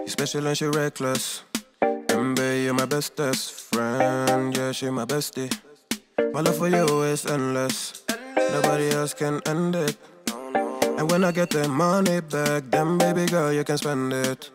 Special and she reckless. Baby, you're my bestest friend. Yeah, she my bestie. My love for you is endless. Nobody else can end it. And when I get the money back, then baby girl, you can spend it.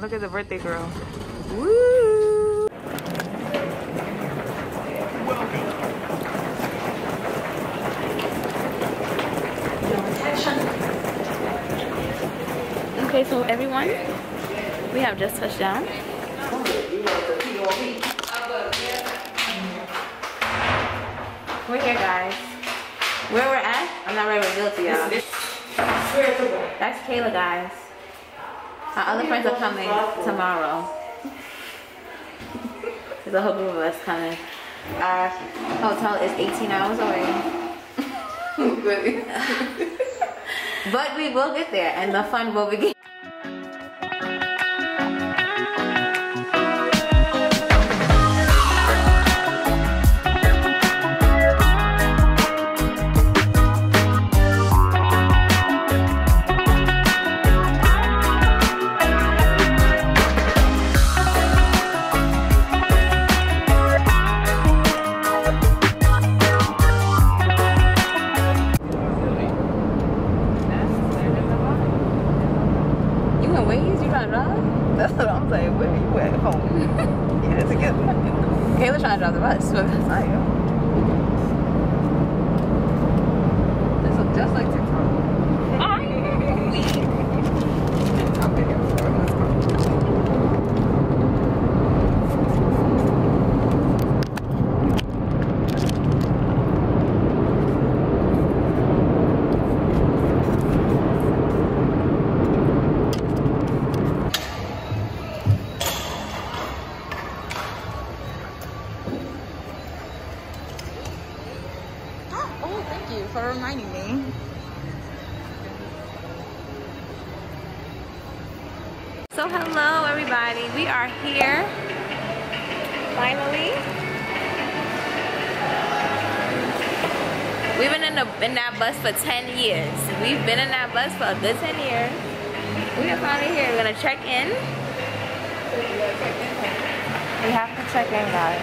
Look at the birthday girl. Woo! Okay, so everyone, we have just touched down. We're here, guys. Where we're at, I'm not ready to reveal to y'all. That's Kayla, guys. Our other friends are coming tomorrow. There's a whole group of us coming. Our hotel is 18 hours away. But we will get there and the fun will begin. That's what I'm saying. Where are you at home? Yeah, together. Kayla's trying to drive the bus. So that's I am. This looks just like TikTok. for reminding me. So hello everybody, we are here finally. We've been in that bus for 10 years. We've been in that bus for a good 10 years. We are finally here. We're gonna check in. We have to check in, guys.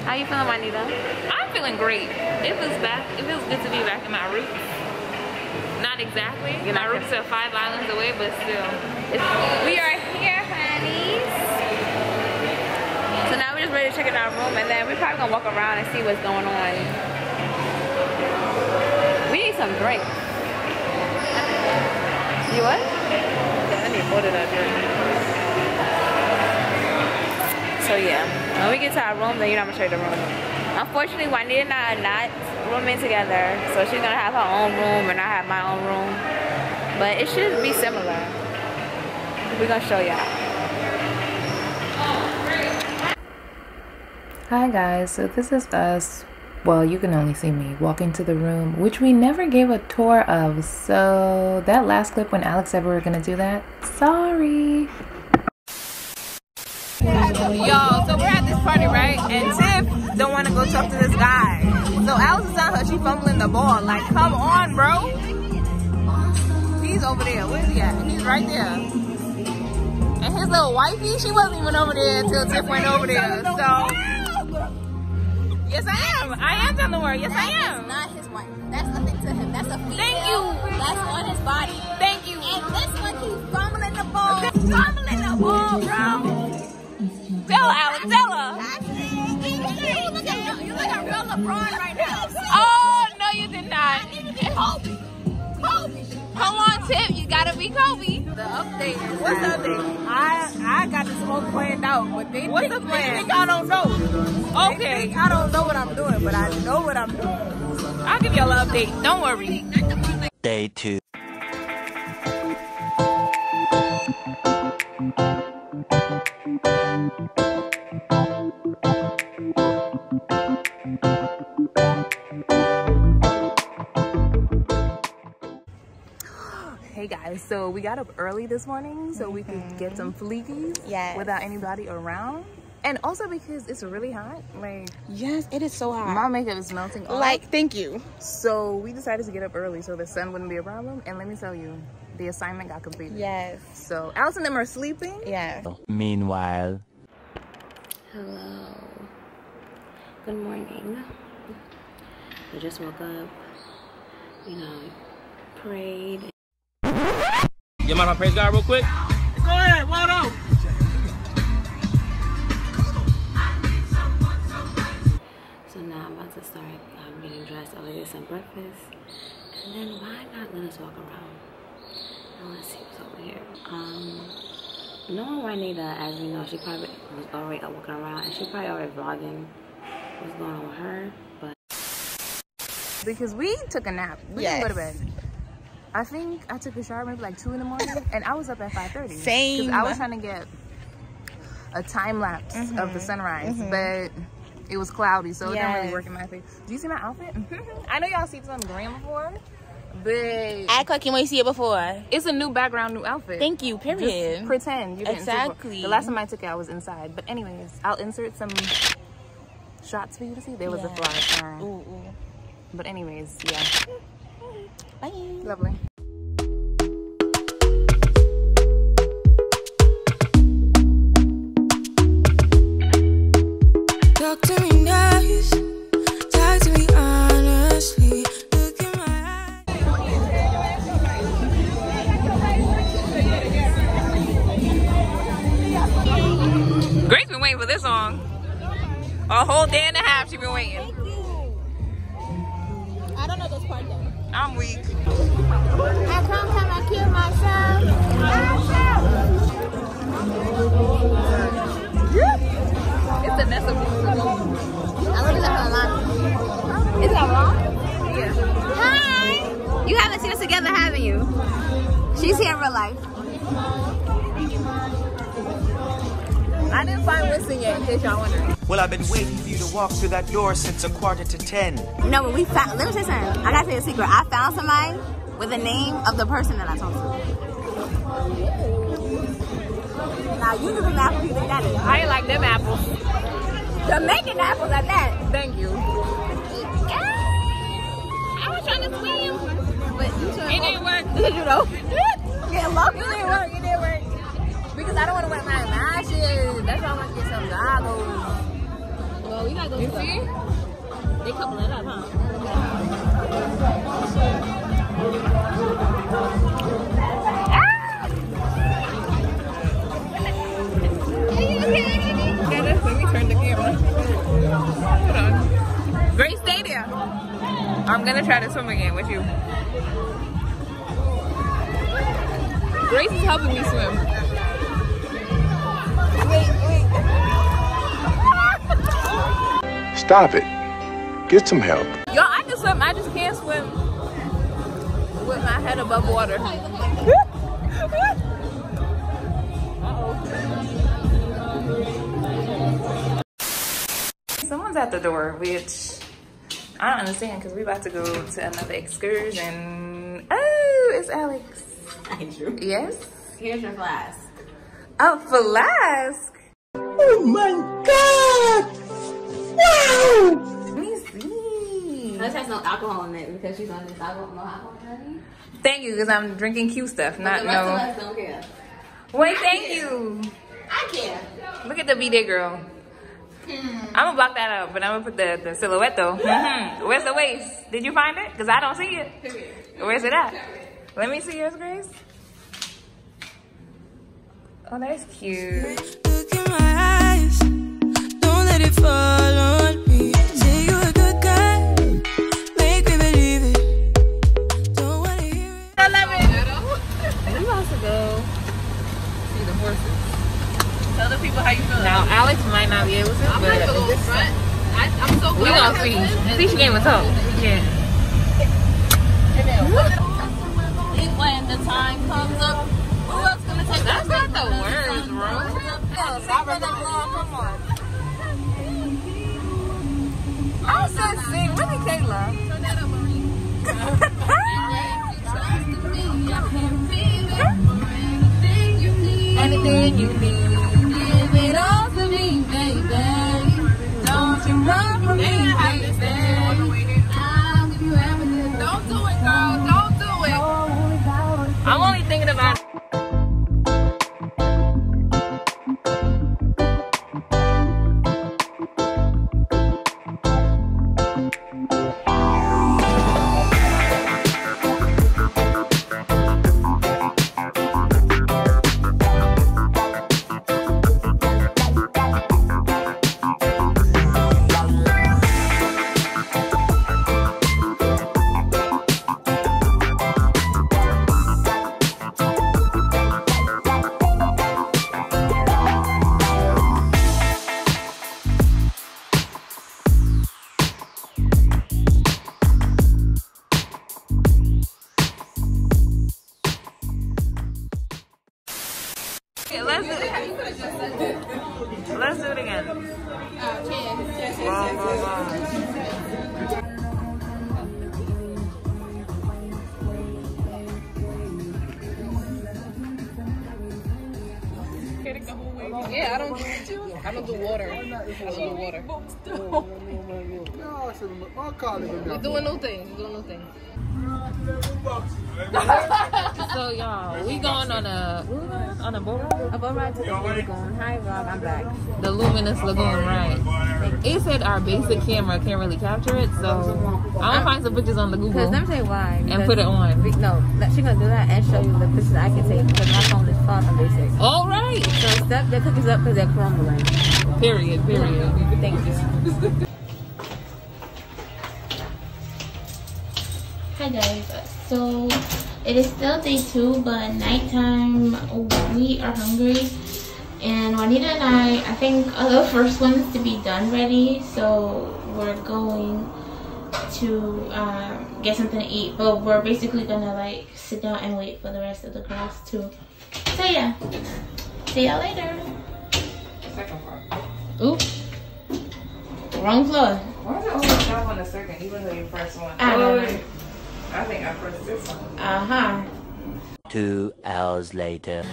How you feeling, Juanita? I'm feeling great. It feels good to be back in my roots. Not exactly. My roots are 5 islands away, but still. We are here, honeys. So now we're just ready to check in our room, and then we're probably gonna walk around and see what's going on. We need some drinks. You what? Yeah, I need more than that drink. So yeah, when we get to our room, then I'm gonna show you the room. Unfortunately, Juanita and I are not rooming together, so she's gonna have her own room and I have my own room. But it should be similar. We're gonna show y'all. Hi guys, so this is us, well you can only see me, walking to the room, which we never gave a tour of, so that last clip when Alex said we were gonna do that, sorry. Yo, so we're at this party, right? And Tiff don't want to go talk to this guy. So Alex is telling her she fumbling the ball. Like, come on, bro. He's over there. Where's he at? He's right there. And his little wifey, she wasn't even over there until Tiff went over there. So, yes, I am. I am telling her. Yes, I am. That's not his wife. That's nothing to him. That's a female. Thank you. That's on his body. Thank you. And this one keeps fumbling the ball. Fumbling the ball, bro. Tell her, Alex. Tell her. You look at real LeBron right now. Oh, no, you did not. Kobe. Come on, Tiff. You gotta be Kobe. The update. What's the update? I got the smoke planned out, but they what's the plan? They think I don't know. Okay. I don't know what I'm doing, but I know what I'm doing. I'll give y'all an update. Don't worry. Day 2. Hey guys, so we got up early this morning so we could get some fleekies without anybody around. And also because it's really hot. Like, yes, it is so hot. My makeup is melting off. Like, thank you. So we decided to get up early so the sun wouldn't be a problem. And let me tell you, the assignment got completed. Yes. So Alice and them are sleeping. Yeah. Meanwhile. Hello. Good morning. I just woke up, you know, prayed. You mind if I praise God real quick? Go ahead, what up? So now I'm about to start getting dressed. I'll get some breakfast. And then why not let us walk around? I want to see what's over here. Knowing Juanita, as we know, she probably was already walking around and she probably already vlogging what's going on with her. But because we took a nap. We didn't go to bed. I think I took a shower maybe like 2 in the morning and I was up at 5:30. Same. Because I was trying to get a time lapse of the sunrise, but it was cloudy, so it didn't really work in my face. Do you see my outfit? I know y'all seen this on the gram before, but act like you might see it before. it's a new background, new outfit. Thank you, period. Just pretend you didn't see it before. Exactly. The last time I took it, I was inside. But anyways, I'll insert some shots for you to see. There was a fly. Ooh. But anyways, yeah. Bye. Lovely. Talk to me nice, talk to me honestly. Look in my eyes. Grace been waiting for this song. A whole day and a half she been waiting. Thank you. I don't know this part though. I'm weak. I come, I kill myself. It's the Nessa. I love that alone. Is that wrong? Yeah. Hi! You haven't seen us together, haven't you? She's here in real life. I didn't find Winston yet, in case y'all wondering. Well, I've been waiting for you to walk through that door since 9:45. No, but we found, let me say something. I gotta tell you a secret. I found somebody with the name of the person that I talked to. Now, you can apple, you think that is. I ain't like them apples. Jamaican apples at that. Thank you. I was trying to swim. But you sure It didn't work. Did you know? Yeah, look, it didn't work, it didn't work. Because I don't want to wear my lashes. That's why I want to get some goggles. Well, we gotta go to See? They couple it up, huh? Let me turn the camera. Hold on. Grace, stay there. I'm gonna try to swim again with you. Grace is helping me swim. Stop it. Get some help. Yo, I can swim. I just can't swim with my head above water. Someone's at the door, which I don't understand because we're about to go to another excursion. Oh, it's Alex. Andrew. Yes? Here's your flask. A flask? Oh my God! Wow! Let me see. This has no alcohol in it because she's on this alcohol, no alcohol, honey. Thank you, because I'm drinking cute stuff, not The rest of no. us don't care. Wait, thank you. I care. Look at the B-Day girl. I'm gonna block that out, but I'm gonna put the silhouette though. Where's the waist? Did you find it? Because I don't see it. Where's it at? Let me see yours, Grace. Oh, that's cute. Look in my eyes, don't let it fall on me. Say you're a good guy, make me believe it. Don't wanna hear it. I love it. but I'm so we gonna see. See, she gave a talk. Yeah. When the time comes up, who else gonna take That's not the words, bro. Come on. I said sing. Look at Kayla. Turn that up, Marie. Anything you need. Give it all to me, baby. Don't you run from me, baby. I'll give you everything. Don't do it, girl. Don't do it. I'm only thinking about it. Let's do it again. Yeah, I don't do water. I don't do water. We're doing new things. So y'all, we going on a boat ride? A boat ride to the lagoon. Hi vlog, I'm back. The Luminous Lagoon, right? It said our basic camera can't really capture it, so I'm gonna find some pictures on the Google. Because let me tell you why. And put it on. No, she's gonna do that and show you the pictures I can take because my phone is far from basic. All right. So step the cookies up because they're crumbling. Period. Thank you. Hi guys, so it is still day 2, but nighttime. We are hungry, and Juanita and I think are the first ones to be done ready, so we're going to get something to eat, but we're basically gonna like sit down and wait for the rest of the girls too. So yeah, see y'all later. Second part. Oops, wrong floor. Why is it always stop on the second, even though you press one? I don't know. I think I pressed this one. 2 hours later.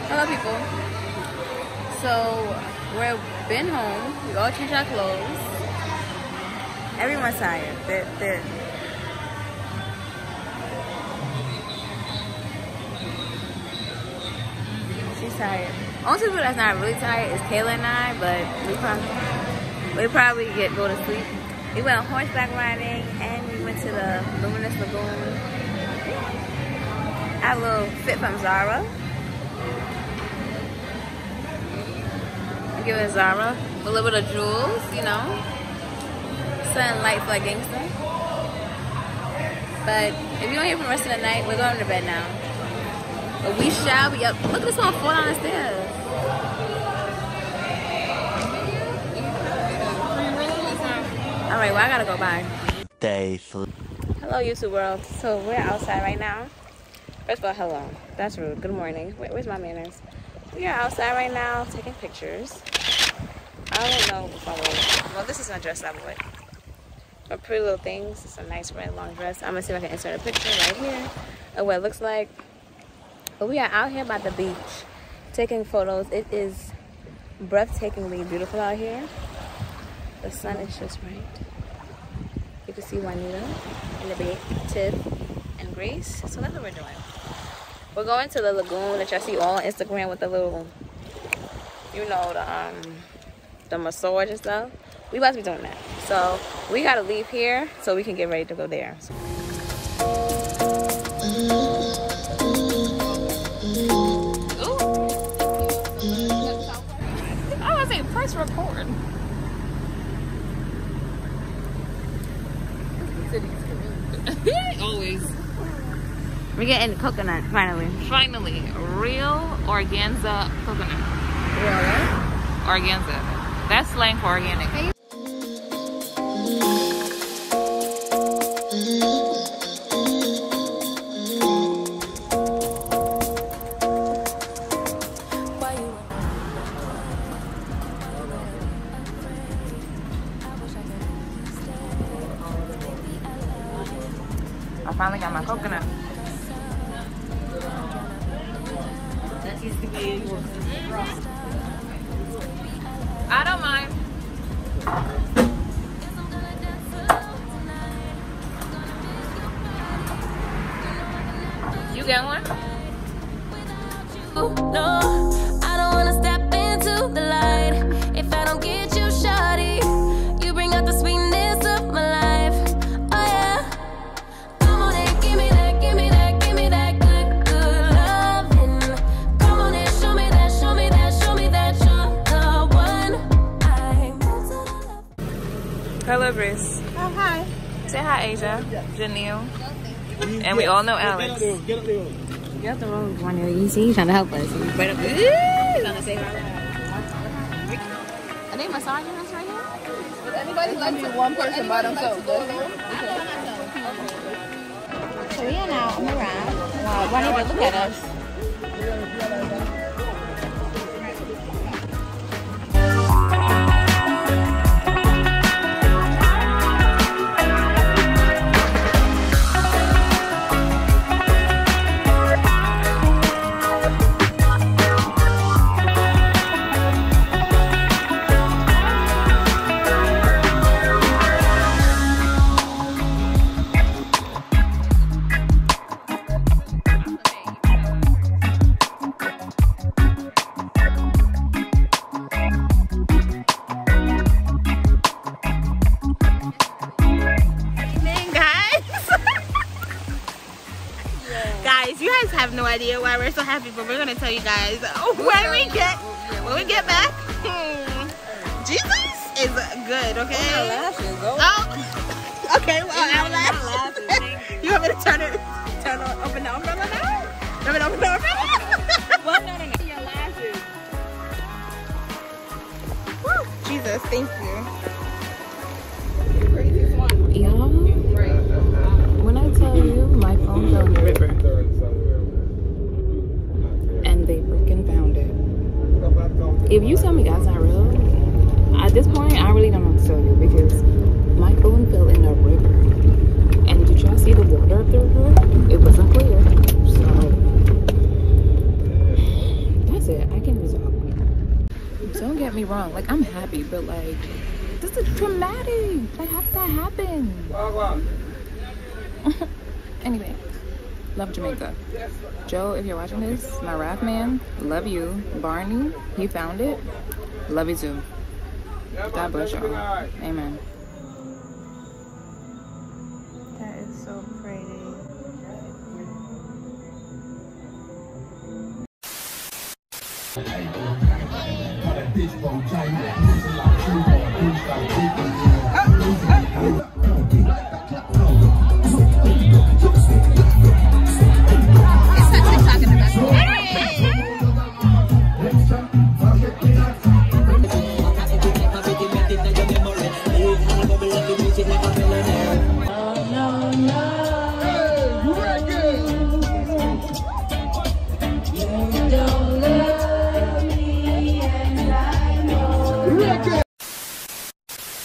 Hello people. So we've been home. We all changed our clothes. Everyone's tired. They're She's tired. Only people that's not really tired is Kayla and I, but we probably go to sleep. We went on horseback riding and we went to the Luminous Lagoon. Had a little fit from Zara. I'm giving Zara a little bit of jewels, you know. Something light for a gangster. But if you don't hear from the rest of the night, we're going to bed now. But we shall be up. Look at this one fall down the stairs. Alright, well I gotta go by. Day 3. Hello YouTube world. So we're outside right now. First of all, hello. That's rude. Good morning. Where's my manners? We are outside right now taking pictures. I don't know if I will. Well, this is my dress I would. But Pretty Little Things. It's a nice red long dress. I'm gonna see if I can insert a picture right here of what it looks like. But we are out here by the beach taking photos. It is breathtakingly beautiful out here. The sun is just right. You can see Juanita in the bed, Tiff, and Grace. So that's what we're doing. We're going to the lagoon that y'all see all on Instagram with the little, you know, the massage and stuff. We about to be doing that. So we gotta leave here so we can get ready to go there. Press record. City's community. Always. We're getting coconut finally. Finally, real organza coconut. Real what? Organza. That's slang for organic. I finally got my coconut. I don't mind. You get one? No, I don't wanna step into the light if I don't get you, shawty. You bring out the sweetness of my life. Oh yeah. Come on and give me that, give me that, give me that good, good loving. Come on and show me that, show me that, show me that you're the one I'm meant to love. Hello, Grace. Oh, hi. Say hi, Asia. Janelle. And we all know Alex. Get out the road, one of you see, he's trying to help us. He's right up there. He's trying to save our lives. Are they massaging us right here? If anybody likes it, one person by themselves. So we are now on the ride. Wow, Juanita, look at us. Guys, you guys have no idea why we're so happy, but we're gonna tell you guys when we get back. Jesus is good, okay? Oh, okay. Well, our lashes. You want me to open the umbrella now? You want me to open the umbrella? Well, no. Your lashes. Woo, Jesus, thank you. Y'all, when I tell you my phone fell in the river and they freaking found it. If you tell me that's not real, at this point I really don't know what to tell you, because my phone fell in the river. And did y'all see the water up the river? It wasn't clear. So that's it. I can resolve. Don't get me wrong, like I'm happy, but like this is traumatic. Like how did that happen? Anyway, love Jamaica. Joe, if you're watching this, my Raf man, love you. Barney, he found it. Love you too. God bless y'all. Amen. That is so pretty.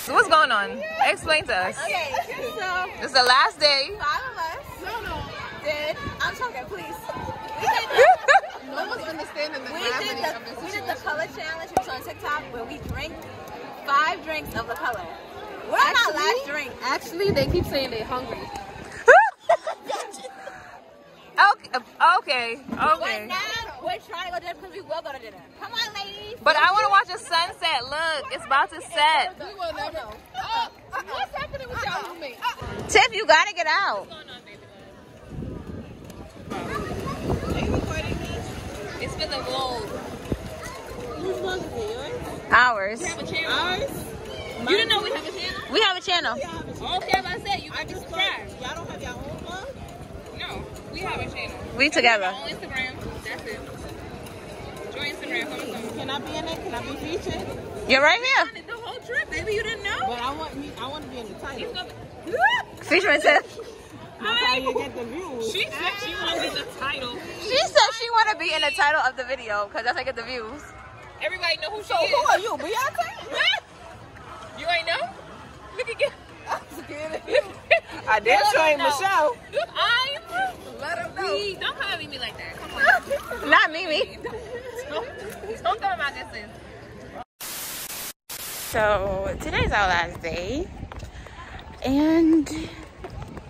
What's going on? Explain to us. Okay, so It's the last day. 5 of us. Did I'm talking, please. No one's understanding the We did the color challenge, which was on TikTok, where we drank 5 drinks of the color. We're on our last drink. Actually, they keep saying they're hungry. Okay. But now we're trying to go to dinner because we will go to dinner. Come on, ladies. But I want to watch a sunset. Look, it's about to set. We will never. What's happening with y'all roommate? Tiff, you gotta get out. It's for the vlog. Who's supposed to be yours? Ours. We have a channel. Ours? You didn't know we have a channel? We have a channel. Okay, I said you can subscribe. Y'all don't have your own We together. On Instagram. That's it. Join Instagram. Can I be in it? Can I be featured? You're right here. The whole trip, baby. You didn't know? But I want to be in the title. Feature myself. That's how you get the views. She said she wanted the title. She said she want to be in the title of the video because that's how I get the views. Everybody know who she is. So who are you, Beyonce? You ain't know? Look again. I'm scared of you. I damn sure ain't Michelle. Let them know. Don't come at me like that. Come on. Not Mimi. Don't come about this in. So today's our last day, and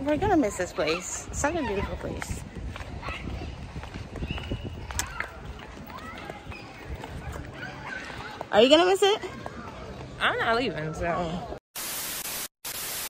we're gonna miss this place. It's such a beautiful place. Are you gonna miss it? I'm not leaving, so